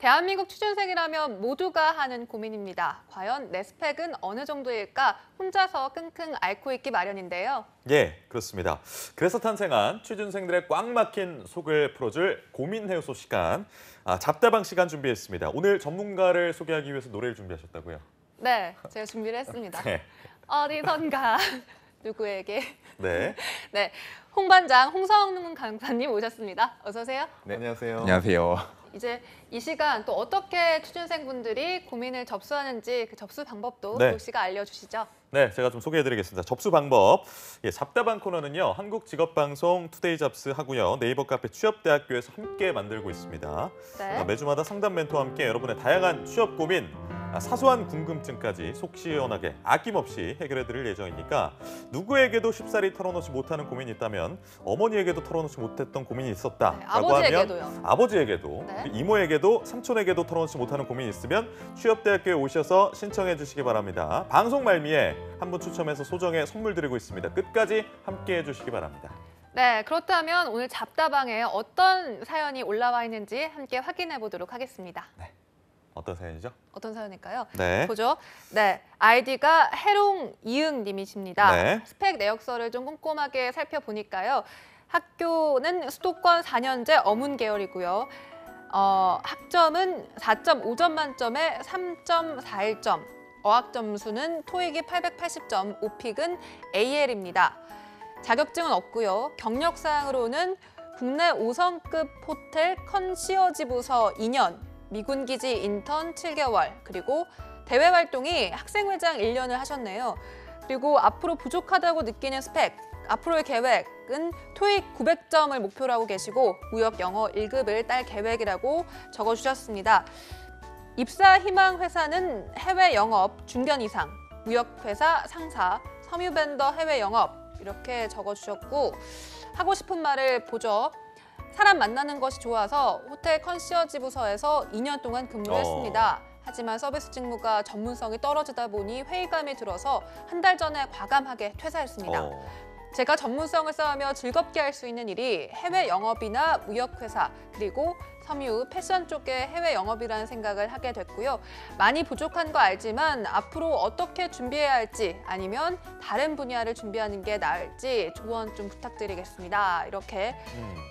대한민국 취준생이라면 모두가 하는 고민입니다. 과연 내 스펙은 어느 정도일까 혼자서 끙끙 앓고 있기 마련인데요. 예, 그렇습니다. 그래서 탄생한 취준생들의 꽉 막힌 속을 풀어줄 고민 해소소 시간, 잡다방 시간 준비했습니다. 오늘 전문가를 소개하기 위해서 노래를 준비하셨다고요? 네, 제가 준비를 했습니다. 네. 어디선가 누구에게. 네. 네, 홍반장 홍성능 강사님 오셨습니다. 어서 오세요. 네, 안녕하세요. 안녕하세요. 이제 이 시간 또 어떻게 취준생분들이 고민을 접수하는지 그 접수 방법도 네. 도 씨가 알려주시죠. 네, 제가 좀 소개해드리겠습니다. 접수 방법. 잡다방 코너는요, 한국직업방송 투데이잡스 하고요, 네이버 카페 취업대학교에서 함께 만들고 있습니다. 네. 매주마다 상담 멘토와 함께 여러분의 다양한 취업 고민, 사소한 궁금증까지 속 시원하게 아낌없이 해결해드릴 예정이니까 누구에게도 쉽사리 털어놓지 못하는 고민이 있다면 어머니에게도 털어놓지 못했던 고민이 있었다라고 네, 아버지에게도요. 하면 아버지에게도, 네. 이모에게도, 삼촌에게도 털어놓지 못하는 고민이 있으면 취업대학교에 오셔서 신청해 주시기 바랍니다. 방송 말미에 한 분 추첨해서 소정의 선물 드리고 있습니다. 끝까지 함께해 주시기 바랍니다. 네, 그렇다면 오늘 잡다방에 어떤 사연이 올라와 있는지 함께 확인해 보도록 하겠습니다. 어떤 사연이죠? 어떤 사연일까요? 네. 보죠. 네, 아이디가 해롱이응님이십니다. 네. 스펙 내역서를 좀 꼼꼼하게 살펴보니까요. 학교는 수도권 4년제 어문 계열이고요. 학점은 4.5점 만점에 3.41점. 어학 점수는 토익이 880점, 오픽은 AL입니다. 자격증은 없고요. 경력 사항으로는 국내 5성급 호텔 컨시어지 부서 2년, 미군 기지 인턴 7개월, 그리고 대외 활동이 학생회장 1년을 하셨네요. 그리고 앞으로 부족하다고 느끼는 스펙, 앞으로의 계획은 토익 900점을 목표로 하고 계시고 무역 영어 1급을 딸 계획이라고 적어주셨습니다. 입사 희망 회사는 해외 영업 중견 이상, 무역회사 상사, 섬유 벤더 해외 영업 이렇게 적어주셨고 하고 싶은 말을 보죠. 사람 만나는 것이 좋아서 호텔 컨시어지 부서에서 2년 동안 근무를 했습니다. 하지만 서비스 직무가 전문성이 떨어지다 보니 회의감이 들어서 한 달 전에 과감하게 퇴사했습니다. 제가 전문성을 쌓으며 즐겁게 할 수 있는 일이 해외 영업이나 무역회사 그리고 섬유, 패션 쪽의 해외 영업이라는 생각을 하게 됐고요. 많이 부족한 거 알지만 앞으로 어떻게 준비해야 할지 아니면 다른 분야를 준비하는 게 나을지 조언 좀 부탁드리겠습니다. 이렇게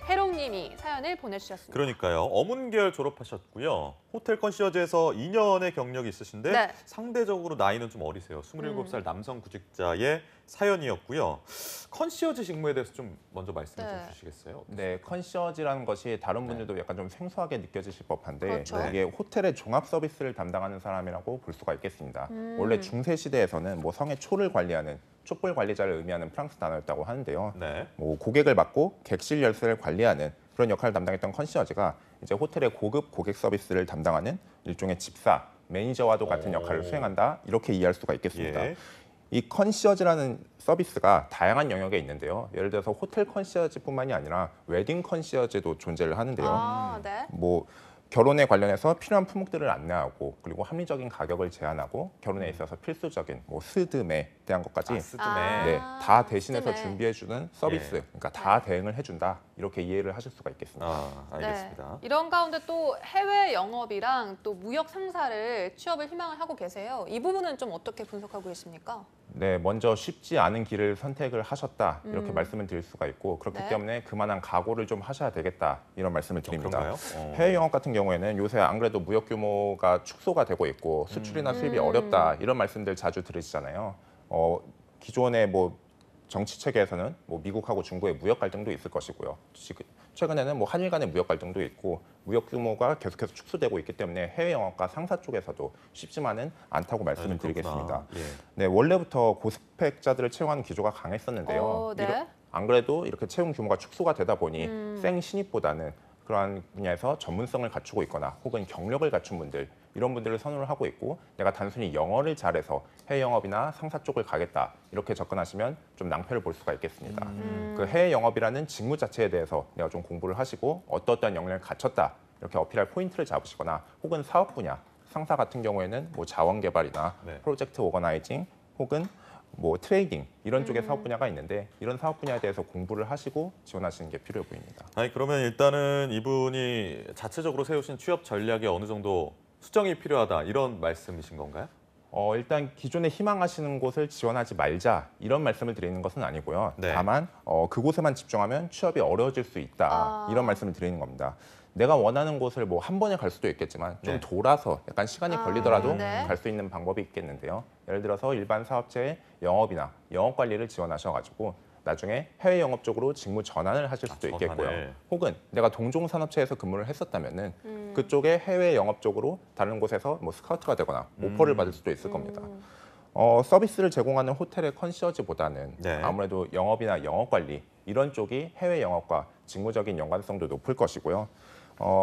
해롱님이 사연을 보내주셨습니다. 그러니까요. 어문계열 졸업하셨고요. 호텔 컨시어지에서 2년의 경력이 있으신데 네. 상대적으로 나이는 좀 어리세요. 27살 남성 구직자의 사연이었고요. 컨시어지 직무에 대해서 좀 먼저 말씀 좀 주시겠어요? 네, 컨시어지라는 것이 다른 분들도 약간 좀 생소하게 느껴지실 법한데 그렇죠. 이게 호텔의 종합 서비스를 담당하는 사람이라고 볼 수가 있겠습니다. 원래 중세 시대에서는 뭐 성의 초를 관리하는 촛불 관리자를 의미하는 프랑스 단어였다고 하는데요. 네. 뭐 고객을 맡고 객실 열쇠를 관리하는 그런 역할을 담당했던 컨시어지가 이제 호텔의 고급 고객 서비스를 담당하는 일종의 집사, 매니저와도 같은 역할을 수행한다 이렇게 이해할 수가 있겠습니다. 예. 이 컨시어지라는 서비스가 다양한 영역에 있는데요. 예를 들어서 호텔 컨시어지뿐만이 아니라 웨딩 컨시어지도 존재를 하는데요. 네. 뭐 결혼에 관련해서 필요한 품목들을 안내하고 그리고 합리적인 가격을 제안하고 결혼에 있어서 필수적인 뭐 스드메에 대한 것까지 스드메. 네, 다 대신해서 스드메. 준비해주는 서비스, 예. 그러니까 다 대응을 해준다 이렇게 이해를 하실 수가 있겠습니다. 알겠습니다. 네. 이런 가운데 또 해외 영업이랑 또 무역 상사를 취업을 희망을 하고 계세요. 이 부분은 좀 어떻게 분석하고 계십니까? 네, 먼저 쉽지 않은 길을 선택을 하셨다 이렇게 말씀을 드릴 수가 있고 그렇기 네. 때문에 그만한 각오를 좀 하셔야 되겠다 이런 말씀을 드립니다. 그런가요? 해외 영업 같은 경우에는 요새 안 그래도 무역 규모가 축소가 되고 있고 수출이나 수입이 어렵다 이런 말씀들 자주 들으시잖아요. 기존의 뭐 정치 체계에서는 뭐 미국하고 중국의 무역 갈등도 있을 것이고요. 최근에는 뭐 한일 간의 무역 갈등도 있고 무역 규모가 계속해서 축소되고 있기 때문에 해외 영업과 상사 쪽에서도 쉽지만은 않다고 말씀을 드리겠습니다. 예. 네, 원래부터 고스펙자들을 채용하는 기조가 강했었는데요. 네. 안 그래도 이렇게 채용 규모가 축소가 되다 보니 생 신입보다는 그러한 분야에서 전문성을 갖추고 있거나 혹은 경력을 갖춘 분들 이런 분들을 선호를 하고 있고 내가 단순히 영어를 잘해서 해외 영업이나 상사 쪽을 가겠다 이렇게 접근하시면 좀 낭패를 볼 수가 있겠습니다. 그 해외 영업이라는 직무 자체에 대해서 내가 좀 공부를 하시고 어떠한 역량을 갖췄다 이렇게 어필할 포인트를 잡으시거나 혹은 사업 분야 상사 같은 경우에는 뭐 자원 개발이나 네. 프로젝트 오거나이징 혹은 뭐 트레이딩 이런 쪽의 사업 분야가 있는데 이런 사업 분야에 대해서 공부를 하시고 지원하시는 게 필요해 보입니다. 아니 그러면 일단은 이분이 자체적으로 세우신 취업 전략에 어느 정도 수정이 필요하다 이런 말씀이신 건가요? 일단 기존에 희망하시는 곳을 지원하지 말자 이런 말씀을 드리는 것은 아니고요. 네. 다만 그곳에만 집중하면 취업이 어려워질 수 있다 이런 말씀을 드리는 겁니다. 내가 원하는 곳을 뭐 한 번에 갈 수도 있겠지만 좀 네. 돌아서 약간 시간이 걸리더라도 네. 갈 수 있는 방법이 있겠는데요. 예를 들어서 일반 사업체의 영업이나 영업 관리를 지원하셔가지고 나중에 해외 영업 쪽으로 직무 전환을 하실 수도 있겠고요. 전환을. 혹은 내가 동종 산업체에서 근무를 했었다면은 그쪽에 해외 영업 쪽으로 다른 곳에서 뭐 스카우트가 되거나 오퍼를 받을 수도 있을 겁니다. 서비스를 제공하는 호텔의 컨시어지보다는 네. 아무래도 영업이나 영업 관리 이런 쪽이 해외 영업과 직무적인 연관성도 높을 것이고요.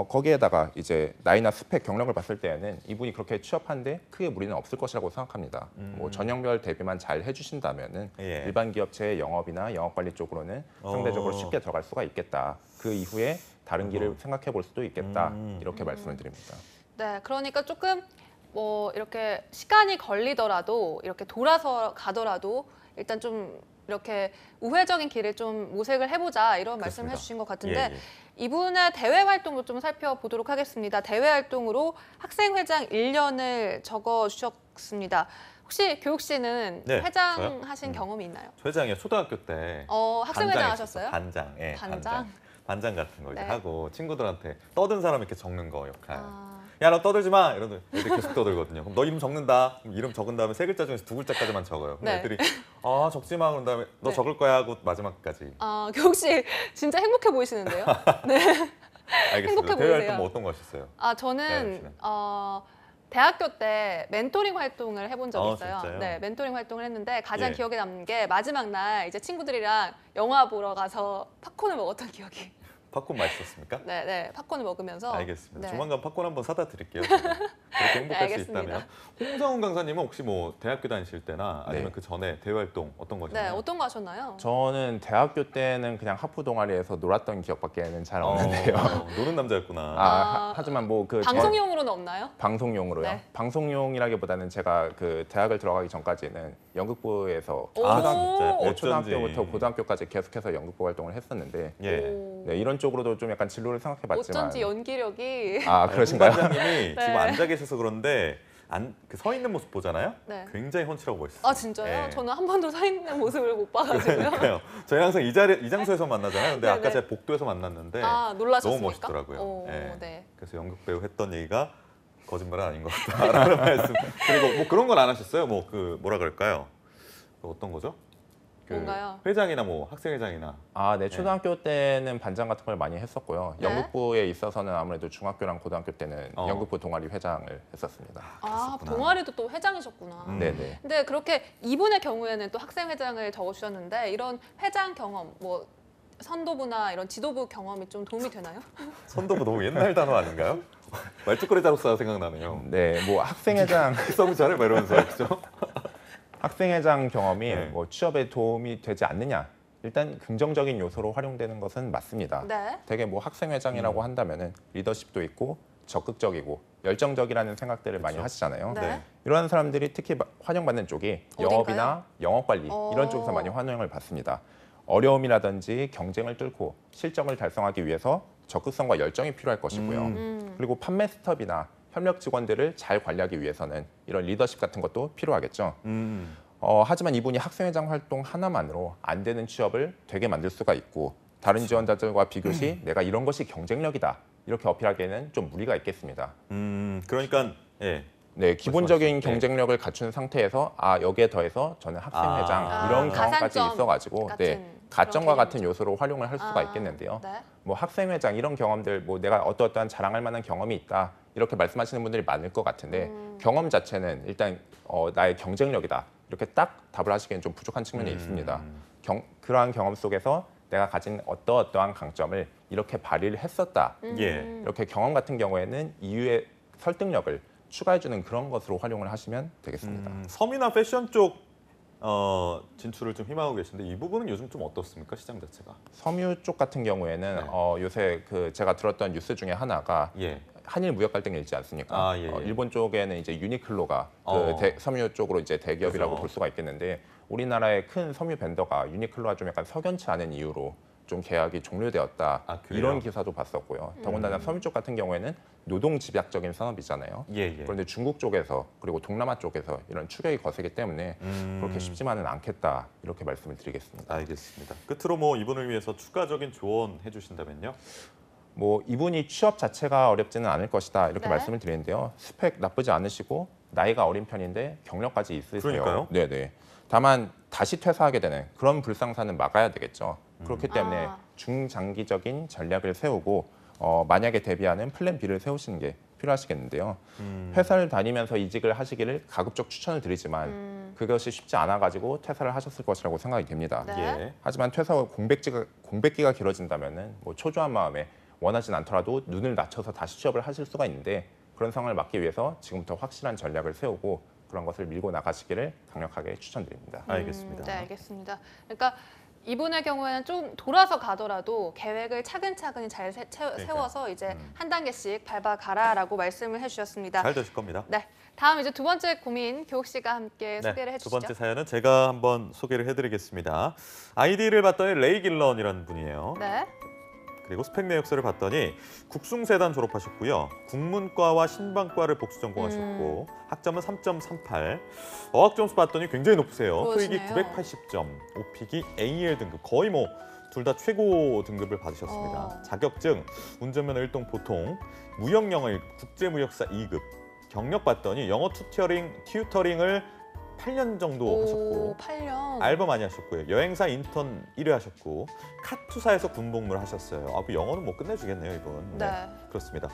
거기에다가 이제 나이나 스펙, 경력을 봤을 때에는 이분이 그렇게 취업하는데 크게 무리는 없을 것이라고 생각합니다. 뭐 전형별 대비만 잘 해주신다면은 예. 일반 기업체의 영업이나 영업 관리 쪽으로는 상대적으로 쉽게 들어갈 수가 있겠다. 그 이후에 다른 길을 생각해 볼 수도 있겠다. 이렇게 말씀을 드립니다. 네, 그러니까 조금 뭐 이렇게 시간이 걸리더라도 이렇게 돌아서 가더라도 일단 좀 이렇게 우회적인 길을 좀 모색을 해보자 이런 말씀을 그렇습니다. 해주신 것 같은데 예, 예. 이분의 대외 활동도 좀 살펴보도록 하겠습니다. 대외 활동으로 학생회장 1년을 적어주셨습니다. 혹시 교육 씨는 네, 회장 저요? 하신 경험이 있나요? 회장이요 초등학교 때 학생회장 반장 하셨어요? 했었어요. 반장, 예, 반장? 반장 같은 거 이제 네. 하고 친구들한테 떠든 사람 이렇게 적는 거 역할. 아, 야 너 떠들지 마 이러면 애들 계속 떠들거든요. 그럼 너 이름 적는다. 그럼 이름 적은 다음에 세 글자 중에서 두 글자까지만 적어요. 그럼 네. 애들이 아 적지 마 그런 다음에 너 네. 적을 거야 하고 마지막까지. 교육 씨 진짜 행복해 보이시는데요? 알겠습니다. 행복해 대외 보이세요. 활동 뭐 어떤 거 하셨어요? 아 네, 저는 씨는. 대학교 때 멘토링 활동을 해본 적이 있어요. 진짜요? 네, 멘토링 활동을 했는데 가장 예. 기억에 남는 게 마지막 날 이제 친구들이랑 영화 보러 가서 팝콘을 먹었던 기억이. 팝콘 맛있었습니까? 네, 네, 팝콘을 먹으면서. 알겠습니다. 네. 조만간 팝콘 한번 사다 드릴게요. 제가. 그렇게 행복할 수 알겠습니다. 있다면. 홍성훈 강사님은 혹시 뭐 대학교 다니실 때나 아니면 네. 그 전에 대외 활동 어떤 거 네, 하셨나요? 어떤 거 하셨나요? 저는 대학교 때는 그냥 하프 동아리에서 놀았던 기억밖에는 잘 없는데요. 노는 남자였구나. 하지만 뭐 그 방송용으로는 없나요? 방송용으로요. 네. 방송용이라기보다는 제가 그 대학을 들어가기 전까지는 연극부에서 오. 진짜요? 초등학교부터 고등학교까지 계속해서 연극부 활동을 했었는데 예. 오. 네, 이런 쪽으로도 좀 약간 진로를 생각해봤지만 어쩐지 연기력이. 그러신가요? 반장님이 네. 지금 앉아 계셔서 그런데 서 있는 모습 보잖아요. 네. 굉장히 훤칠하고 멋있어요. 아 진짜요? 예. 저는 한 번도 서 있는 모습을 못 봐가지고요. 그러니까요. 저희 항상 이 장소에서 만나잖아요. 근데 네, 아까 네. 제가 복도에서 만났는데 놀라셨습니까? 너무 멋있더라고요. 오, 예. 네. 그래서 연극 배우 했던 얘기가 거짓말은 아닌 것 같다라는 말씀. 그리고 뭐 그런 건 안 하셨어요? 뭐 그 뭐라 그럴까요? 그 어떤 거죠? 그 뭔가요? 회장이나 뭐 학생회장이나 네, 초등학교 때는 반장 같은 걸 많이 했었고요. 네. 연극부에 있어서는 아무래도 중학교랑 고등학교 때는 연극부 동아리 회장을 했었습니다. 그랬었구나. 동아리도 또 회장이셨구나. 네네. 근데 그렇게 이분의 경우에는 또 학생회장을 적어주셨는데 이런 회장 경험, 뭐 선도부나 이런 지도부 경험이 좀 도움이 되나요? 선도부 너무 옛날 단어 아닌가요? 말뚝거리 자록사 생각나네요. 네, 뭐 학생회장 성 잘해 막 이러면서 그렇죠? 학생회장 경험이 네. 뭐 취업에 도움이 되지 않느냐? 일단 긍정적인 요소로 활용되는 것은 맞습니다. 네. 되게 뭐 학생회장이라고 한다면은 리더십도 있고 적극적이고 열정적이라는 생각들을 많이 그렇죠. 하시잖아요. 네. 이러한 사람들이 특히 환영받는 쪽이 어딘가요? 영업이나 영업 관리 이런 쪽에서 많이 환영을 받습니다. 어려움이라든지 경쟁을 뚫고 실적을 달성하기 위해서 적극성과 열정이 필요할 것이고요. 그리고 판매 스톱이나 협력 직원들을 잘 관리하기 위해서는 이런 리더십 같은 것도 필요하겠죠. 하지만 이분이 학생회장 활동 하나만으로 안 되는 취업을 되게 만들 수가 있고 다른 지원자들과 비교시 내가 이런 것이 경쟁력이다 이렇게 어필하기에는 좀 무리가 있겠습니다. 그러니까 예. 네, 기본적인 말씀하시죠. 경쟁력을 갖춘 상태에서 여기에 더해서 저는 학생회장 이런 경험까지 가산점 있어가지고 같은 가점과 그런 같은 요소로 활용을 할 수가 있겠는데요. 네. 뭐 학생회장 이런 경험들 뭐 내가 어떠한 자랑할 만한 경험이 있다 이렇게 말씀하시는 분들이 많을 것 같은데 경험 자체는 일단 나의 경쟁력이다 이렇게 딱 답을 하시기엔 좀 부족한 측면이 있습니다. 그러한 경험 속에서 내가 가진 어떠한 강점을 이렇게 발휘를 했었다 예. 이렇게 경험 같은 경우에는 이유의 설득력을 추가해주는 그런 것으로 활용을 하시면 되겠습니다. 섬이나 패션 쪽 진출을 좀 희망하고 계신데 이 부분은 요즘 좀 어떻습니까 시장 자체가? 섬유 쪽 같은 경우에는 네. 요새 그 제가 들었던 뉴스 중에 하나가 예. 한일 무역 갈등이 있지 않습니까? 아, 예, 예. 일본 쪽에는 이제 유니클로가 어. 섬유 쪽으로 이제 대기업이라고 그렇죠. 볼 수가 있겠는데 우리나라의 큰 섬유 벤더가 유니클로와 좀 약간 석연치 않은 이유로 좀 계약이 종료되었다. 아, 그래요? 이런 기사도 봤었고요. 더군다나 섬유 쪽 같은 경우에는 노동 집약적인 산업이잖아요. 예, 예. 그런데 중국 쪽에서 그리고 동남아 쪽에서 이런 추격이 거세기 때문에 그렇게 쉽지만은 않겠다 이렇게 말씀을 드리겠습니다. 알겠습니다. 끝으로 뭐 이분을 위해서 추가적인 조언해 주신다면요? 뭐 이분이 취업 자체가 어렵지는 않을 것이다 이렇게 네. 말씀을 드리는데요. 스펙 나쁘지 않으시고 나이가 어린 편인데 경력까지 있으세요. 그러니까요. 네네. 다만 다시 퇴사하게 되는 그런 불상사는 막아야 되겠죠. 그렇기 때문에 아. 중장기적인 전략을 세우고 만약에 대비하는 플랜 B를 세우시는 게 필요하시겠는데요. 회사를 다니면서 이직을 하시기를 가급적 추천을 드리지만 그것이 쉽지 않아가지고 퇴사를 하셨을 것이라고 생각이 됩니다. 네. 예. 하지만 퇴사 후 공백기가 길어진다면은 뭐 초조한 마음에 원하진 않더라도 눈을 낮춰서 다시 취업을 하실 수가 있는데 그런 상황을 막기 위해서 지금부터 확실한 전략을 세우고 그런 것을 밀고 나가시기를 강력하게 추천드립니다. 알겠습니다. 네, 알겠습니다. 그러니까 이분의 경우에는 좀 돌아서 가더라도 계획을 차근차근히 잘 세워서 이제 한 단계씩 밟아가라라고 말씀을 해주셨습니다. 잘 되실 겁니다. 네, 다음 이제 두 번째 고민 교욱 씨가 함께 소개를 두 해주시죠. 번째 사연은 제가 한번 소개를 해드리겠습니다. 아이디를 봤더니 레이 길런이라는 분이에요. 네, 그리고 스펙 내역서를 봤더니 국숭세단 졸업하셨고요. 국문과와 신방과를 복수 전공하셨고 학점은 3.38. 어학 점수 봤더니 굉장히 높으세요. 토익이 그러시네요. 980점, 오픽이 AL 등급. 거의 뭐 둘 다 최고 등급을 받으셨습니다. 자격증, 운전면허 1등 보통, 무역영어 1급, 국제무역사 2급. 경력 봤더니 영어 튜터링을 8년 정도 하셨고 8년. 알바 많이 하셨고요. 여행사 인턴 1회 하셨고 카투사에서 군복무를 하셨어요. 그 영어는 뭐 끝내주겠네요, 이분. 네. 그렇습니다.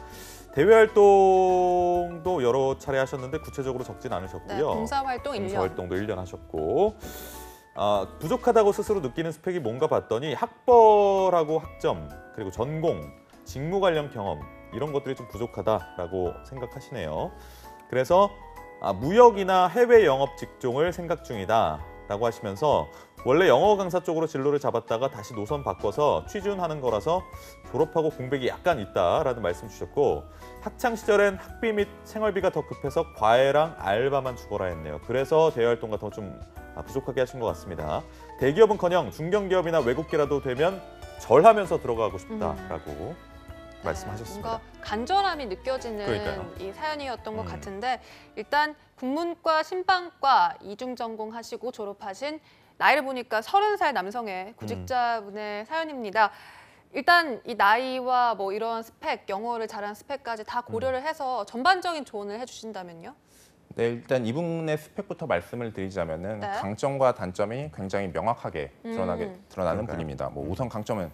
대외 활동도 여러 차례 하셨는데 구체적으로 적진 않으셨고요. 네, 봉사활동 1년. 봉사활동도 1년 하셨고 부족하다고 스스로 느끼는 스펙이 뭔가 봤더니 학벌하고 학점 그리고 전공, 직무 관련 경험 이런 것들이 좀 부족하다라고 생각하시네요. 그래서 무역이나 해외 영업 직종을 생각 중이다라고 하시면서 원래 영어 강사 쪽으로 진로를 잡았다가 다시 노선 바꿔서 취준하는 거라서 졸업하고 공백이 약간 있다라는 말씀 주셨고 학창 시절엔 학비 및 생활비가 더 급해서 과외랑 알바만 죽어라 했네요. 그래서 대외 활동 같은 거 좀 부족하게 하신 것 같습니다. 대기업은커녕 중견기업이나 외국계라도 되면 절하면서 들어가고 싶다라고 말씀하셨습니다. 뭔가 간절함이 느껴지는 그러니까요. 이 사연이었던 것 같은데 일단 국문과 신방과 이중 전공하시고 졸업하신 나이를 보니까 30살 남성의 구직자분의 사연입니다. 일단 이 나이와 뭐 이런 스펙, 영어를 잘하는 스펙까지 다 고려를 해서 전반적인 조언을 해주신다면요? 네, 일단 이분의 스펙부터 말씀을 드리자면은 네. 강점과 단점이 굉장히 명확하게 드러나는 그런가요? 분입니다. 뭐 우선 강점은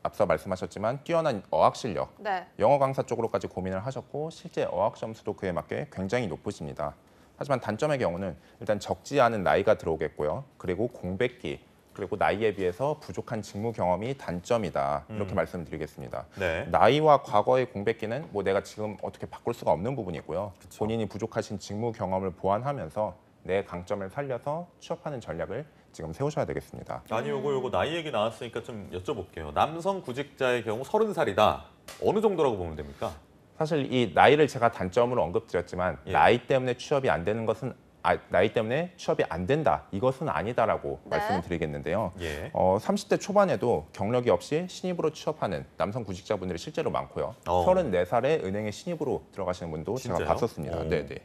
앞서 말씀하셨지만 뛰어난 어학 실력, 네. 영어 강사 쪽으로까지 고민을 하셨고 실제 어학 점수도 그에 맞게 굉장히 높으십니다. 하지만 단점의 경우는 일단 적지 않은 나이가 들어오겠고요. 그리고 공백기, 그리고 나이에 비해서 부족한 직무 경험이 단점이다. 이렇게 말씀드리겠습니다. 네. 나이와 과거의 공백기는 뭐 내가 지금 어떻게 바꿀 수가 없는 부분이고요. 본인이 부족하신 직무 경험을 보완하면서 내 강점을 살려서 취업하는 전략을 지금 세우셔야 되겠습니다. 아니 요거 나이 얘기 나왔으니까 좀 여쭤볼게요. 남성 구직자의 경우 30살이다. 어느 정도라고 보면 됩니까? 사실 이 나이를 제가 단점으로 언급드렸지만 예. 나이 때문에 취업이 안 되는 것은 나이 때문에 취업이 안 된다. 이것은 아니다라고 네. 말씀을 드리겠는데요. 예. 30대 초반에도 경력이 없이 신입으로 취업하는 남성 구직자분들이 실제로 많고요. 34살에 은행에 신입으로 들어가시는 분도 진짜요? 제가 봤었습니다. 오. 네네.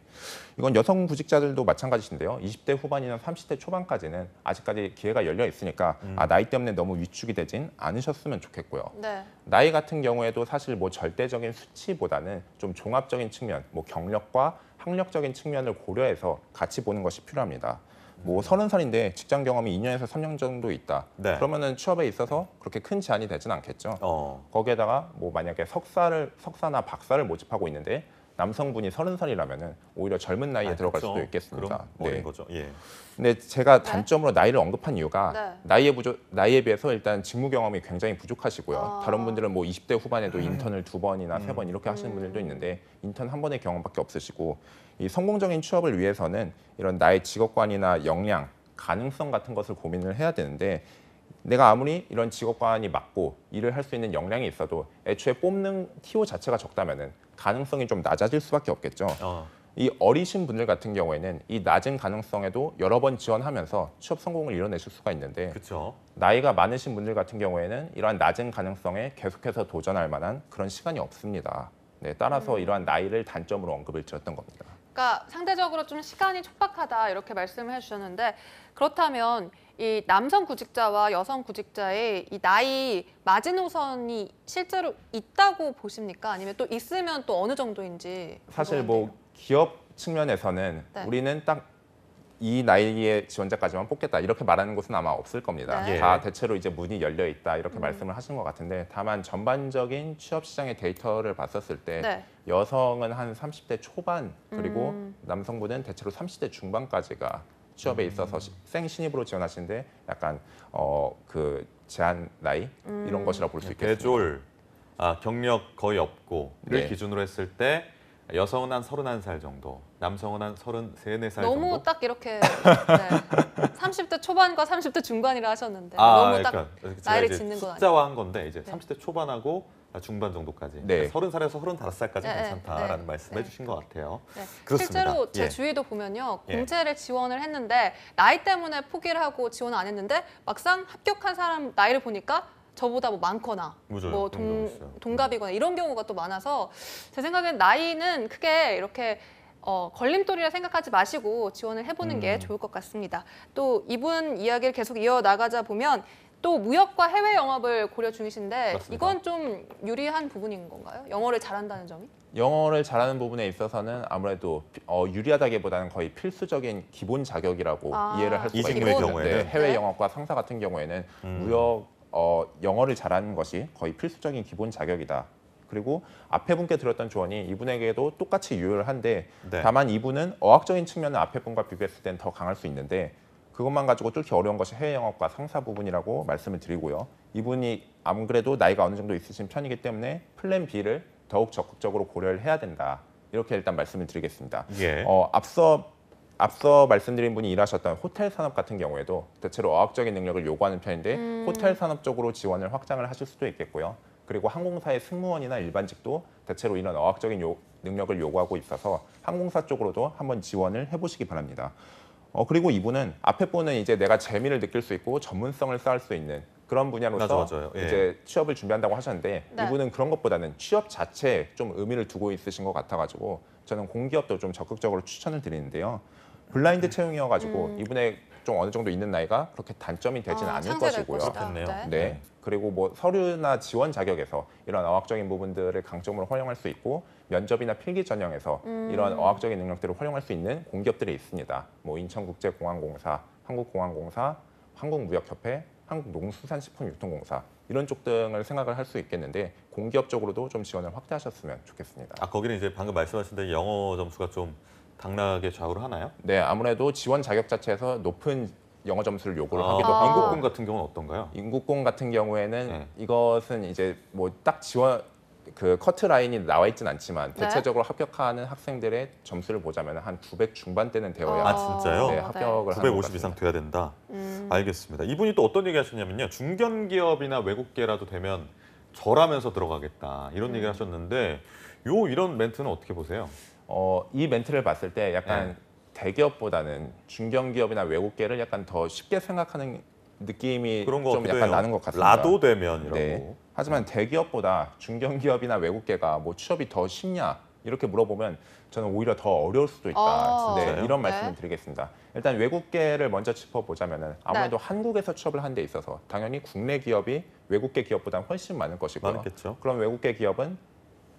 이건 여성 구직자들도 마찬가지인데요. 20대 후반이나 30대 초반까지는 아직까지 기회가 열려 있으니까 나이 때문에 너무 위축이 되진 않으셨으면 좋겠고요. 네. 나이 같은 경우에도 사실 뭐 절대적인 수치보다는 좀 종합적인 측면, 뭐 경력과 학력적인 측면을 고려해서 같이 보는 것이 필요합니다. 뭐 30살인데 직장 경험이 2년에서 3년 정도 있다. 네. 그러면은 취업에 있어서 그렇게 큰 제한이 되진 않겠죠. 거기에다가 뭐 만약에 석사나 박사를 모집하고 있는데 남성분이 30살이라면은 오히려 젊은 나이에 들어갈 그렇죠. 수도 있겠습니다. 그럼 어린 거죠. 예. 근데 제가 네. 단점으로 나이를 언급한 이유가 네. 나이에 비해서 일단 직무 경험이 굉장히 부족하시고요. 아. 다른 분들은 뭐 20대 후반에도 인턴을 2번이나 3번 이렇게 하시는 분들도 있는데 인턴 한 번의 경험밖에 없으시고 이 성공적인 취업을 위해서는 이런 나의 직업관이나 역량, 가능성 같은 것을 고민을 해야 되는데 내가 아무리 이런 직업관이 맞고 일을 할 수 있는 역량이 있어도 애초에 뽑는 TO 자체가 적다면은 가능성이 좀 낮아질 수밖에 없겠죠. 이 어리신 분들 같은 경우에는 이 낮은 가능성에도 여러 번 지원하면서 취업 성공을 이뤄내실 수가 있는데 그렇죠. 나이가 많으신 분들 같은 경우에는 이러한 낮은 가능성에 계속해서 도전할 만한 그런 시간이 없습니다. 네, 따라서 이러한 나이를 단점으로 언급을 드렸던 겁니다. 그러니까 상대적으로 좀 시간이 촉박하다 이렇게 말씀을 해주셨는데 그렇다면 이 남성 구직자와 여성 구직자의 이 나이 마지노선이 실제로 있다고 보십니까? 아니면 또 있으면 또 어느 정도인지 사실 궁금한데요. 뭐 기업 측면에서는 네. 우리는 딱 이 나이의 지원자까지만 뽑겠다 이렇게 말하는 곳은 아마 없을 겁니다. 네. 다 대체로 이제 문이 열려 있다 이렇게 말씀을 하신 것 같은데 다만 전반적인 취업 시장의 데이터를 봤었을 때 네. 여성은 한 30대 초반 그리고 남성분은 대체로 30대 중반까지가 취업에 있어서 생신입으로 지원하시는데 약간 그 제한 나이 이런 것이라 볼 수 있겠습니다. 대졸, 경력 거의 없고를 네. 기준으로 했을 때 여성은 한 31살 정도, 남성은 한 33, 4살 너무 정도. 딱 이렇게 네. 30대 초반과 30대 중반이라 하셨는데 너무 딱 제가 나이를 이제 짓는 건 아니에요. 숫자화한 건데 이제 네. 30대 초반하고 중반 정도까지. 네. 30살에서 35살까지 네, 괜찮다라는 네, 말씀해 네. 주신 것 같아요. 네. 그렇습니다. 실제로 제 예. 주위도 보면요. 예. 공채를 지원을 했는데 나이 때문에 포기를 하고 지원 안 했는데 막상 합격한 사람 나이를 보니까 저보다 뭐 많거나 맞아요. 뭐 그런 경우 있어요. 동갑이거나 이런 경우가 또 많아서 제 생각엔 나이는 크게 이렇게 걸림돌이라 생각하지 마시고 지원을 해보는 게 좋을 것 같습니다. 또 이분 이야기를 계속 이어나가자 보면 또 무역과 해외 영업을 고려 중이신데 맞습니다. 이건 좀 유리한 부분인 건가요? 영어를 잘한다는 점이? 영어를 잘하는 부분에 있어서는 아무래도 유리하다기보다는 거의 필수적인 기본 자격이라고 이해를 할 수가 이직무의 있겠습니다. 경우에는? 네, 해외 네. 영업과 상사 같은 경우에는 무역 영어를 잘하는 것이 거의 필수적인 기본 자격이다. 그리고 앞에 분께 드렸던 조언이 이분에게도 똑같이 유효한데 네. 다만 이분은 어학적인 측면은 앞에 분과 비교했을 땐 더 강할 수 있는데 그것만 가지고 뚫기 어려운 것이 해외 영업과 상사 부분이라고 말씀을 드리고요. 이분이 안 그래도 나이가 어느 정도 있으신 편이기 때문에 플랜 B를 더욱 적극적으로 고려를 해야 된다. 이렇게 일단 말씀을 드리겠습니다. 예. 앞서 말씀드린 분이 일하셨던 호텔 산업 같은 경우에도 대체로 어학적인 능력을 요구하는 편인데 호텔 산업 쪽으로 지원을 확장을 하실 수도 있겠고요. 그리고 항공사의 승무원이나 일반직도 대체로 이런 어학적인 능력을 요구하고 있어서 항공사 쪽으로도 한번 지원을 해보시기 바랍니다. 그리고 이분은 앞에 분은 이제 내가 재미를 느낄 수 있고 전문성을 쌓을 수 있는 그런 분야로서 맞아요. 예. 이제 취업을 준비한다고 하셨는데 네. 이분은 그런 것보다는 취업 자체에 좀 의미를 두고 있으신 것 같아가지고 저는 공기업도 좀 적극적으로 추천을 드리는데요. 블라인드 채용이어가지고 이분의 좀 어느 정도 있는 나이가 그렇게 단점이 되지는 않을 상쇄될 것이고요. 것이다. 그렇겠네요. 네. 네. 그리고 뭐 서류나 지원 자격에서 이런 어학적인 부분들을 강점으로 활용할 수 있고 면접이나 필기 전형에서 이런 어학적인 능력들을 활용할 수 있는 공기업들이 있습니다. 뭐 인천국제공항공사, 한국공항공사, 한국무역협회, 한국농수산식품유통공사 이런 쪽 등을 생각을 할 수 있겠는데 공기업 쪽으로도 좀 지원을 확대하셨으면 좋겠습니다. 거기는 이제 방금 말씀하신 대로 영어 점수가 좀 당락에 좌우를 하나요? 네, 아무래도 지원 자격 자체에서 높은 영어 점수를 요구를 하기도 아. 하고 인국공 같은 경우는 어떤가요? 인국공 같은 경우에는 네. 이것은 이제 뭐 딱 지원 그 커트 라인이 나와 있진 않지만 네. 대체적으로 합격하는 학생들의 점수를 보자면 한 900 중반대는 되어야 아, 진짜요? 네, 합격을 하는 것 950 이상 같습니다. 돼야 된다. 알겠습니다. 이분이 또 어떤 얘기 하셨냐면요. 중견기업이나 외국계라도 되면 절하면서 들어가겠다. 이런 얘기를 하셨는데 이런 멘트는 어떻게 보세요? 이 멘트를 봤을 때 약간 네. 대기업보다는 중견기업이나 외국계를 약간 더 쉽게 생각하는 느낌이 그런 거 좀 같기도 약간 해요. 나는 것 같습니다. 라도 되면이라고. 네. 하지만 대기업보다 중견기업이나 외국계가 뭐 취업이 더 쉽냐 이렇게 물어보면 저는 오히려 더 어려울 수도 있다. 아, 네, 진짜요? 이런 네. 말씀을 드리겠습니다. 일단 외국계를 먼저 짚어보자면 아무래도 한국에서 취업을 하는 데 있어서 당연히 국내 기업이 외국계 기업보다 훨씬 많을 것이고요. 많겠죠. 그럼 외국계 기업은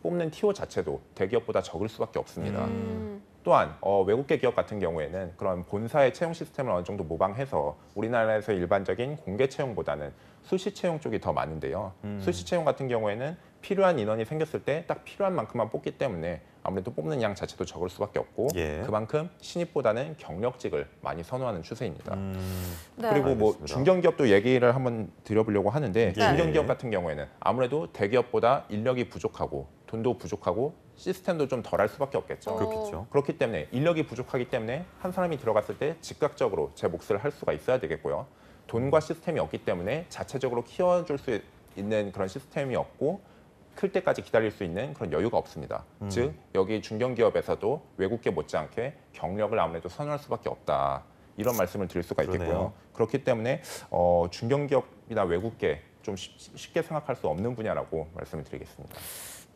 뽑는 TO 자체도 대기업보다 적을 수밖에 없습니다. 음. 또한 외국계 기업 같은 경우에는 그런 본사의 채용 시스템을 어느 정도 모방해서 우리나라에서 일반적인 공개 채용보다는 수시 채용 쪽이 더 많은데요. 수시 채용 같은 경우에는 필요한 인원이 생겼을 때 딱 필요한 만큼만 뽑기 때문에 아무래도 뽑는 양 자체도 적을 수밖에 없고 예. 그만큼 신입보다는 경력직을 많이 선호하는 추세입니다. 네. 그리고 뭐 알겠습니다. 중견기업도 얘기를 한번 드려보려고 하는데 예. 중견기업 같은 경우에는 아무래도 대기업보다 인력이 부족하고 돈도 부족하고 시스템도 좀 덜할 수밖에 없겠죠. 그렇겠죠. 그렇기 때문에 인력이 부족하기 때문에 한 사람이 들어갔을 때 즉각적으로 제 몫을 할 수가 있어야 되겠고요. 돈과 시스템이 없기 때문에 자체적으로 키워줄 수 있는 그런 시스템이 없고 클 때까지 기다릴 수 있는 그런 여유가 없습니다. 즉 여기 중견기업에서도 외국계 못지않게 경력을 아무래도 선호할 수밖에 없다. 이런 말씀을 드릴 수가 있겠고요. 그러네요. 그렇기 때문에 중견기업이나 외국계 좀 쉽게 생각할 수 없는 분야라고 말씀을 드리겠습니다.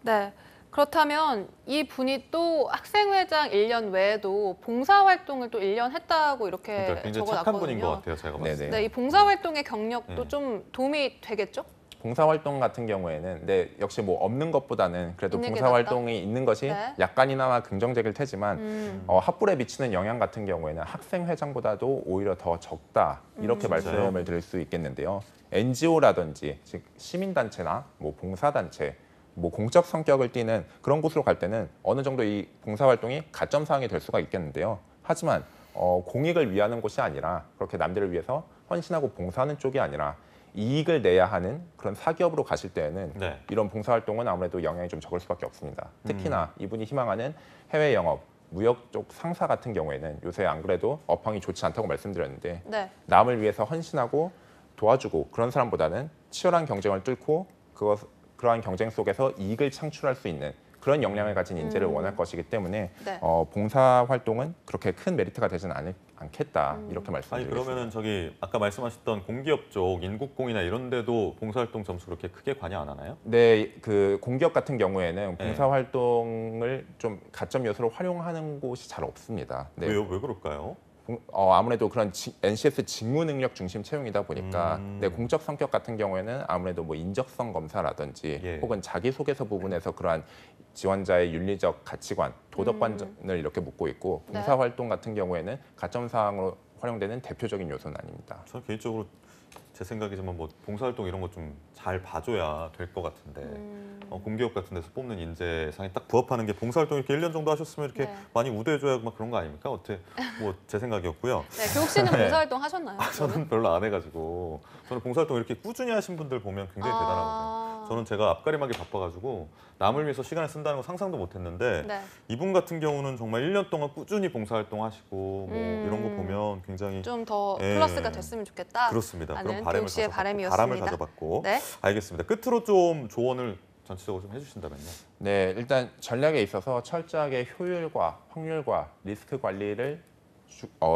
네. 그렇다면 이 분이 또 학생회장 1년 외에도 봉사활동을 또 1년 했다고 이렇게 그러니까 굉장히 착한 적어놨거든요. 분인 것 같아요. 제가 봤을 때. 네네. 네, 이 봉사활동의 경력도 네. 좀 도움이 되겠죠? 봉사활동 같은 경우에는 역시 뭐 없는 것보다는 그래도 있는 게 봉사활동이 있는 것이 네. 약간이나마 긍정적일 테지만 학불에 미치는 영향 같은 경우에는 학생회장보다도 오히려 더 적다 이렇게 말씀을 드릴 수 있겠는데요. NGO라든지 즉 시민단체나 뭐 봉사단체 뭐 공적 성격을 띠는 그런 곳으로 갈 때는 어느 정도 이 봉사활동이 가점 사항이 될 수가 있겠는데요. 하지만 공익을 위하는 곳이 아니라 그렇게 남들을 위해서 헌신하고 봉사하는 쪽이 아니라 이익을 내야 하는 그런 사기업으로 가실 때에는 네. 이런 봉사활동은 아무래도 영향이 좀 적을 수밖에 없습니다. 특히나 이분이 희망하는 해외 영업, 무역 쪽 상사 같은 경우에는 요새 안 그래도 업황이 좋지 않다고 말씀드렸는데 네. 남을 위해서 헌신하고 도와주고 그런 사람보다는 치열한 경쟁을 뚫고 그러한 경쟁 속에서 이익을 창출할 수 있는 그런 역량을 가진 인재를 원할 것이기 때문에 네. 봉사활동은 그렇게 큰 메리트가 되지는 않겠다 이렇게 아니 말씀드리겠습니다. 그러면은 저기 아까 말씀하셨던 공기업 쪽 인국공이나 이런 데도 봉사활동 점수 그렇게 크게 관여 안 하나요? 네, 그 공기업 같은 경우에는 네. 봉사활동을 좀 가점 요소로 활용하는 곳이 잘 없습니다. 네. 왜요? 왜 그럴까요? 아무래도 그런 NCS 직무 능력 중심 채용이다 보니까 네, 공적 성격 같은 경우에는 아무래도 뭐 인적성 검사라든지 예. 혹은 자기소개서 부분에서 그러한 지원자의 윤리적 가치관, 도덕관을 이렇게 묻고 있고 네. 봉사활동 같은 경우에는 가점 사항으로 활용되는 대표적인 요소는 아닙니다. 저는 개인적으로 제 생각이지만 뭐 봉사활동 이런 거 좀 잘 봐줘야 될 것 같은데 공기업 같은 데서 뽑는 인재상에 딱 부합하는 게 봉사활동 이렇게 1년 정도 하셨으면 이렇게 네. 많이 우대해줘야 막 그런 거 아닙니까? 어떻게 뭐 제 생각이었고요. 네, 교육 씨는 네. 봉사활동 하셨나요? 저는 별로 안 해가지고 저는 봉사활동 이렇게 꾸준히 하신 분들 보면 굉장히 대단하거든요. 저는 제가 앞가림하기 바빠가지고 남을 위해서 시간을 쓴다는 거 상상도 못했는데 네. 이분 같은 경우는 정말 1년 동안 꾸준히 봉사활동 하시고 뭐 이런 거 보면 굉장히 좀 더 예. 플러스가 됐으면 좋겠다. 그렇습니다. 그런 라는 바람을 교육 씨의 가져봤고, 바람이었습니다. 가져봤고 네. 알겠습니다. 끝으로 좀 조언을 전체적으로 좀 해주신다면요. 네, 일단 전략에 있어서 철저하게 효율과 확률과 리스크 관리를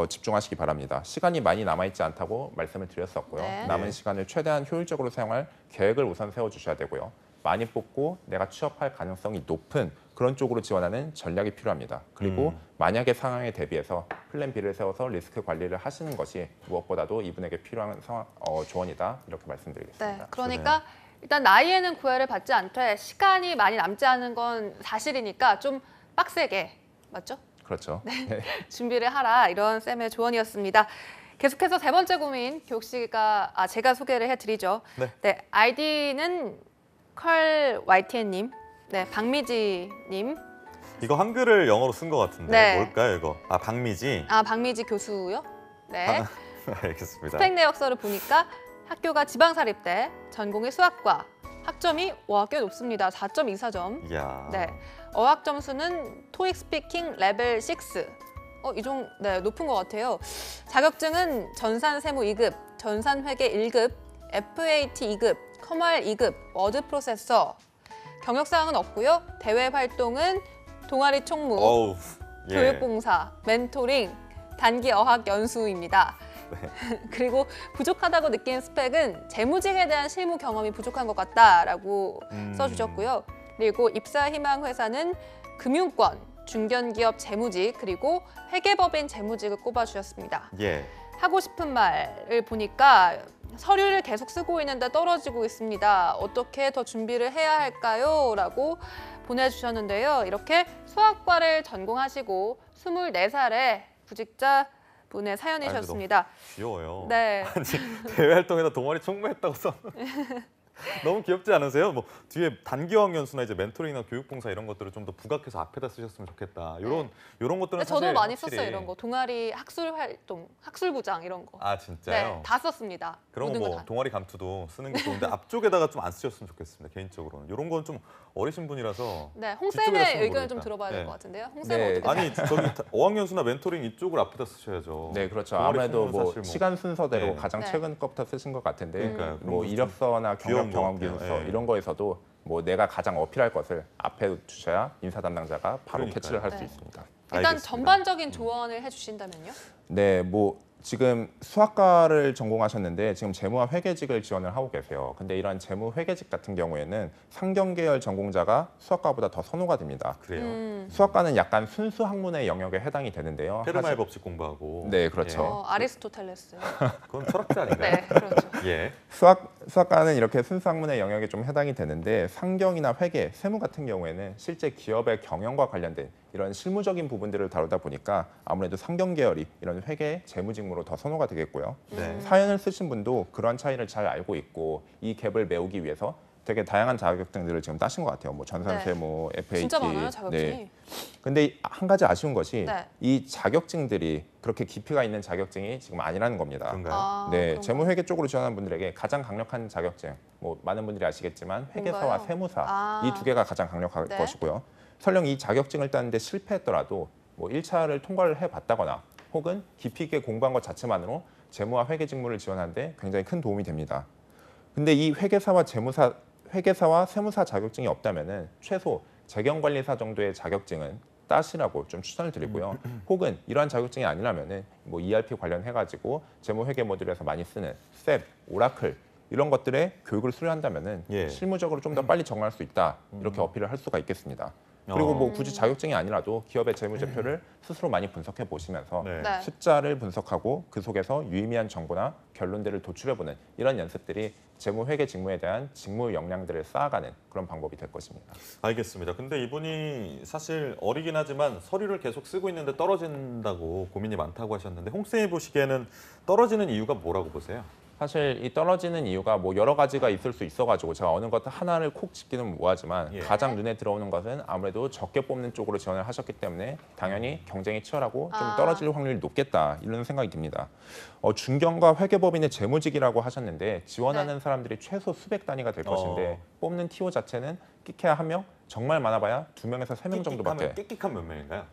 집중하시기 바랍니다. 시간이 많이 남아있지 않다고 말씀을 드렸었고요. 네. 남은 네. 시간을 최대한 효율적으로 사용할 계획을 우선 세워주셔야 되고요. 많이 뽑고 내가 취업할 가능성이 높은 그런 쪽으로 지원하는 전략이 필요합니다. 그리고 만약의 상황에 대비해서 플랜 B를 세워서 리스크 관리를 하시는 것이 무엇보다도 이분에게 필요한 조언이다 이렇게 말씀드리겠습니다. 네. 그러니까 일단 나이에는 구애를 받지 않되 시간이 많이 남지 않은 건 사실이니까 좀 빡세게 맞죠? 그렇죠. 준비를 하라 이런 쌤의 조언이었습니다. 계속해서 세 번째 고민 교육 씨가 제가 소개를 해드리죠. 네. 아이디는 컬 YTN님, 네 박미지님, 이거 한글을 영어로 쓴 것 같은데 네. 뭘까요 이거? 아 박미지. 박미지 교수요. 네. 알겠습니다. 스펙 내역서를 보니까 학교가 지방사립대, 전공이 수학과, 학점이 꽤 높습니다. 4.24점. 이야. 네. 어학 점수는 토익 스피킹 레벨 6. 네, 높은 것 같아요. 자격증은 전산 세무 2급, 전산 회계 1급, FAT 2급, 커말 2급, 워드 프로세서. 경력 사항은 없고요. 대외 활동은 동아리 총무, 어우. 예. 교육봉사, 멘토링, 단기 어학 연수입니다. 그리고 부족하다고 느낀 스펙은 재무직에 대한 실무 경험이 부족한 것 같다라고 써주셨고요. 그리고 입사 희망 회사는 금융권, 중견기업 재무직, 그리고 회계법인 재무직을 꼽아주셨습니다. 예. 하고 싶은 말을 보니까 서류를 계속 쓰고 있는데 떨어지고 있습니다. 어떻게 더 준비를 해야 할까요? 라고 보내주셨는데요. 이렇게 수학과를 전공하시고 24살에 구직자 분의 사연이셨습니다. 귀여워요. 네. 아니 대외 활동에다 동아리 총무했다고 써. 너무 귀엽지 않으세요? 뭐 뒤에 단기화학 연수나 이제 멘토링이나 교육봉사 이런 것들을 좀 더 부각해서 앞에다 쓰셨으면 좋겠다. 이런 것들은 저도 사실 많이 확실히- 썼어요. 이런 거. 동아리 학술 활동, 학술부장 이런 거. 아 진짜요? 네, 다 썼습니다. 그런 모든 거 거 뭐 다. 동아리 감투도 쓰는 게 좋은데 앞쪽에다가 좀 안 쓰셨으면 좋겠습니다. 개인적으로는 이런 건 좀 어리신 분이라서. 네, 홍 뒤쪽에다 쌤의 쓰면 의견을 좀 모르겠다. 들어봐야 될 네. 것 같은데요. 홍 네. 쌤은 어떻게 아니 저기 어학연수나 멘토링 이쪽을 앞에다 쓰셔야죠. 네, 그렇죠. 동아리 아무래도 풍부는 뭐 사실 시간 순서대로 네. 가장 네. 최근 거부터 쓰신 것 같은데 그러니까요. 그런 뭐 것도 이력서나 귀여운 경력 경험 것 같아요. 기술서 예. 이런 거에서도 뭐 내가 가장 어필할 것을 앞에 두셔야 인사 담당자가 바로 그러니까요. 캐치를 할 수 네. 있습니다. 일단 알겠습니다. 전반적인 조언을 해주신다면요? 네, 뭐 지금 수학과를 전공하셨는데 지금 재무와 회계직을 지원을 하고 계세요. 근데 이런 재무 회계직 같은 경우에는 상경 계열 전공자가 수학과보다 더 선호가 됩니다. 그래요. 수학과는 약간 순수 학문의 영역에 해당이 되는데요. 페르마의 법칙 공부하고. 네, 그렇죠. 아리스토텔레스. 그건 철학자 아닌가요? 네, 그렇죠. 예. 수학과는 이렇게 순수 학문의 영역에 좀 해당이 되는데 상경이나 회계, 세무 같은 경우에는 실제 기업의 경영과 관련된 이런 실무적인 부분들을 다루다 보니까 아무래도 상경 계열이 이런 회계, 재무 직무로 더 선호가 되겠고요. 네. 사연을 쓰신 분도 그런 차이를 잘 알고 있고 이 갭을 메우기 위해서 되게 다양한 자격증들을 지금 따신 것 같아요. 뭐 전산세무, FAT. 진짜 많아요, 자격증이. 네. 근데 한 가지 아쉬운 것이 네. 이 자격증들이 그렇게 깊이가 있는 자격증이 지금 아니라는 겁니다. 그런가요? 아, 네, 그런가요? 재무회계 쪽으로 지원하는 분들에게 가장 강력한 자격증, 뭐 많은 분들이 아시겠지만 회계사와 뭔가요? 세무사 아. 이 두 개가 가장 강력할 네. 것이고요. 설령 이 자격증을 따는데 실패했더라도 뭐 1차를 통과를 해봤다거나 혹은 깊이 있게 공부한 것 자체만으로 재무와 회계 직무를 지원하는데 굉장히 큰 도움이 됩니다. 근데 이 회계사와 세무사 자격증이 없다면은 최소 재경관리사 정도의 자격증은 따시라고 좀 추천을 드리고요. 혹은 이러한 자격증이 아니라면은 뭐 ERP 관련해 가지고 재무회계 모듈에서 많이 쓰는 셋, 오라클 이런 것들의 교육을 수료한다면은 예. 실무적으로 좀 더 빨리 적응할 수 있다 이렇게 어필을 할 수가 있겠습니다. 그리고 뭐 굳이 자격증이 아니라도 기업의 재무제표를 스스로 많이 분석해 보시면서 네. 네. 숫자를 분석하고 그 속에서 유의미한 정보나 결론들을 도출해보는 이런 연습들이 재무회계 직무에 대한 직무 역량들을 쌓아가는 그런 방법이 될 것입니다. 알겠습니다. 근데 이분이 사실 어리긴 하지만 서류를 계속 쓰고 있는데 떨어진다고 고민이 많다고 하셨는데 홍쌤이 보시기에는 떨어지는 이유가 뭐라고 보세요? 사실 이 떨어지는 이유가 뭐 여러 가지가 있을 수 있어가지고 제가 어느 것 하나를 콕 짚기는 뭐하지만 예. 가장 눈에 들어오는 것은 아무래도 적게 뽑는 쪽으로 지원을 하셨기 때문에 당연히 경쟁이 치열하고 좀 아. 떨어질 확률이 높겠다 이런 생각이 듭니다. 중경과 회계법인의 재무직이라고 하셨는데 지원하는 사람들이 최소 수백 단위가 될 것인데 뽑는 TO 자체는 끼케야 1명, 정말 많아봐야 2명에서 3명 정도밖에. 끽끽한 몇 명인가요?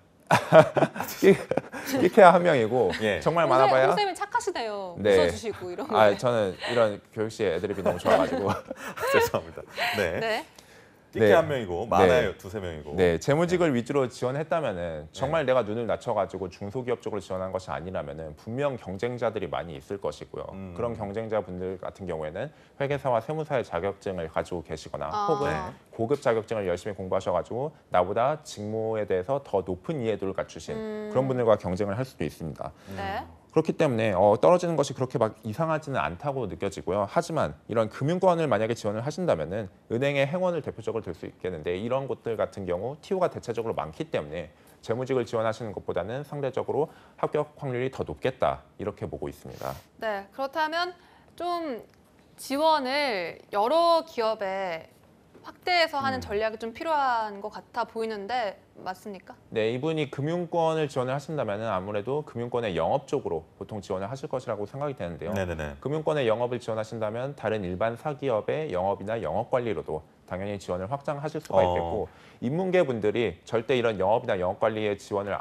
끼케야 1명이고 예. 정말 많아봐야. 홍쌤이 착하시네요. 네. 웃어주시고 이런 거. 아 저는 이런 교육시 애드립이 너무 좋아가지고. 죄송합니다. 네. 네. 끼끼 네. 한 명이고 많아요. 두세 명이고. 네, 재무직을 위주로 지원했다면은 정말 내가 눈을 낮춰가지고 중소기업 쪽으로 지원한 것이 아니라면은 분명 경쟁자들이 많이 있을 것이고요. 그런 경쟁자분들 같은 경우에는 회계사와 세무사의 자격증을 가지고 계시거나 아. 혹은 네. 고급 자격증을 열심히 공부하셔가지고 나보다 직무에 대해서 더 높은 이해도를 갖추신 그런 분들과 경쟁을 할 수도 있습니다. 네. 그렇기 때문에 떨어지는 것이 그렇게 막 이상하지는 않다고 느껴지고요. 하지만 이런 금융권을 만약에 지원을 하신다면은 은행의 행원을 대표적으로 들 수 있겠는데 이런 곳들 같은 경우 TO가 대체적으로 많기 때문에 재무직을 지원하시는 것보다는 상대적으로 합격 확률이 더 높겠다 이렇게 보고 있습니다. 네. 그렇다면 좀 지원을 여러 기업에 확대해서 하는 전략이 좀 필요한 것 같아 보이는데 맞습니까? 네, 이분이 금융권을 지원을 하신다면 아무래도 금융권의 영업 쪽으로 보통 지원을 하실 것이라고 생각이 되는데요. 네네네. 금융권의 영업을 지원하신다면 다른 일반 사기업의 영업이나 영업 관리로도 당연히 지원을 확장하실 수가 있겠고 인문계 분들이 절대 이런 영업이나 영업 관리의 지원을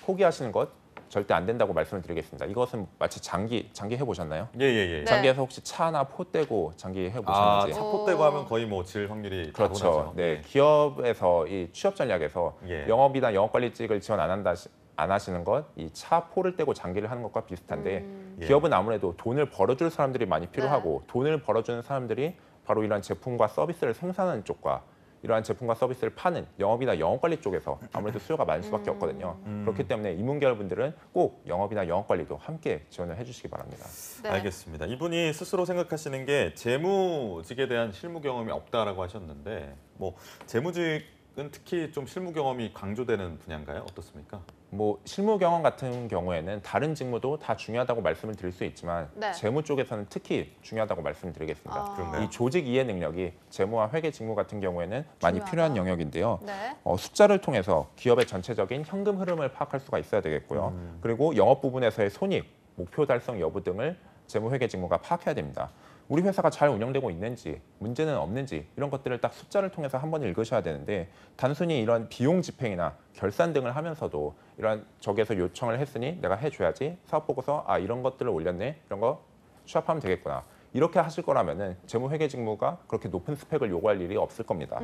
포기하시는 것 절대 안 된다고 말씀을 드리겠습니다. 이것은 마치 장기 해보셨나요? 예예예. 네. 장기에서 혹시 차나 포 떼고 장기 아, 해보셨는지? 차포 떼고 하면 거의 뭐 질 확률이 그렇죠. 다분하죠. 네, 기업에서 이 취업 전략에서 예. 영업이나 영업 관리직을 지원 안 하시는 것, 이 차 포를 떼고 장기를 하는 것과 비슷한데 예. 기업은 아무래도 돈을 벌어줄 사람들이 많이 필요하고 돈을 벌어주는 사람들이 바로 이런 제품과 서비스를 생산하는 쪽과 이러한 제품과 서비스를 파는 영업이나 영업관리 쪽에서 아무래도 수요가 많을 수밖에 없거든요. 그렇기 때문에 이문계열 분들은 꼭 영업이나 영업관리도 함께 지원을 해주시기 바랍니다. 네. 알겠습니다. 이분이 스스로 생각하시는 게 재무직에 대한 실무 경험이 없다라고 하셨는데 뭐 재무직은 특히 좀 실무 경험이 강조되는 분야인가요? 어떻습니까? 뭐 실무 경험 같은 경우에는 다른 직무도 다 중요하다고 말씀을 드릴 수 있지만 네. 재무 쪽에서는 특히 중요하다고 말씀드리겠습니다. 아. 그런가요? 이 조직 이해 능력이 재무와 회계 직무 같은 경우에는 많이 중요하다. 필요한 영역인데요. 네. 숫자를 통해서 기업의 전체적인 현금 흐름을 파악할 수가 있어야 되겠고요. 그리고 영업 부분에서의 손익, 목표 달성 여부 등을 재무 회계 직무가 파악해야 됩니다. 우리 회사가 잘 운영되고 있는지, 문제는 없는지 이런 것들을 딱 숫자를 통해서 한번 읽으셔야 되는데 단순히 이런 비용 집행이나 결산 등을 하면서도 이런 적에서 요청을 했으니 내가 해줘야지 사업 보고서 이런 것들을 올렸네 이런 거 취합하면 되겠구나. 이렇게 하실 거라면은 재무회계 직무가 그렇게 높은 스펙을 요구할 일이 없을 겁니다.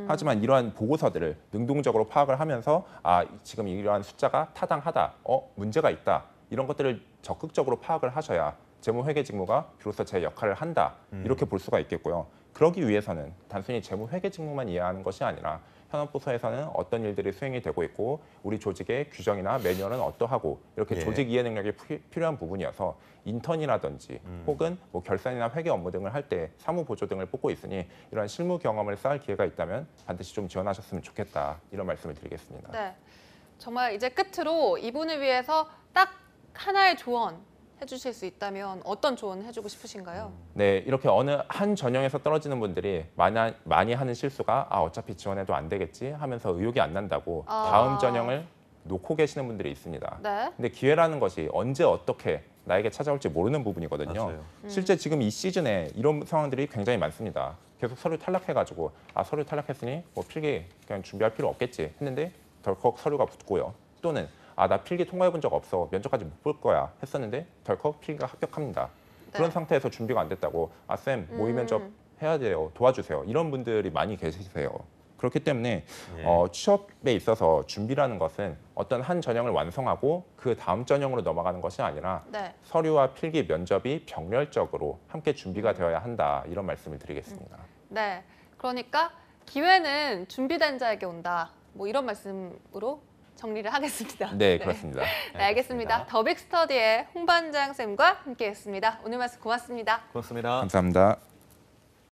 하지만 이러한 보고서들을 능동적으로 파악을 하면서 지금 이러한 숫자가 타당하다, 문제가 있다 이런 것들을 적극적으로 파악을 하셔야 재무회계 직무가 비로소 제 역할을 한다 이렇게 볼 수가 있겠고요. 그러기 위해서는 단순히 재무회계 직무만 이해하는 것이 아니라 현업부서에서는 어떤 일들이 수행이 되고 있고 우리 조직의 규정이나 매뉴얼은 어떠하고 이렇게 예. 조직 이해 능력이 필요한 부분이어서 인턴이라든지 혹은 뭐 결산이나 회계 업무 등을 할 때 사무 보조 등을 뽑고 있으니 이런 실무 경험을 쌓을 기회가 있다면 반드시 좀 지원하셨으면 좋겠다 이런 말씀을 드리겠습니다. 네. 정말 이제 끝으로 이분을 위해서 딱 하나의 조언 해주실 수 있다면 어떤 조언 해주고 싶으신가요? 네, 이렇게 어느 한 전형에서 떨어지는 분들이 많이 하는 실수가 어차피 지원해도 안 되겠지 하면서 의욕이 안 난다고 다음 전형을 놓고 계시는 분들이 있습니다. 네. 근데 기회라는 것이 언제 어떻게 나에게 찾아올지 모르는 부분이거든요. 맞아요. 실제 지금 이 시즌에 이런 상황들이 굉장히 많습니다. 계속 서류 탈락해가지고 서류 탈락했으니 뭐 필기 그냥 준비할 필요 없겠지 했는데 덜컥 서류가 붙고요. 또는 나 필기 통과해본 적 없어 면접까지 못 볼 거야 했었는데 덜컥 필기가 합격합니다. 그런 네. 상태에서 준비가 안 됐다고 쌤 모의 면접 해야 돼요 도와주세요 이런 분들이 많이 계시세요. 그렇기 때문에 예. 취업에 있어서 준비라는 것은 어떤 한 전형을 완성하고 그 다음 전형으로 넘어가는 것이 아니라 네. 서류와 필기 면접이 병렬적으로 함께 준비가 되어야 한다 이런 말씀을 드리겠습니다. 네. 그러니까 기회는 준비된 자에게 온다. 뭐 이런 말씀으로 정리를 하겠습니다. 네, 그렇습니다. 네, 알겠습니다. 더 빅스터디의 홍반장 쌤과 함께했습니다. 오늘 말씀 고맙습니다. 고맙습니다. 감사합니다.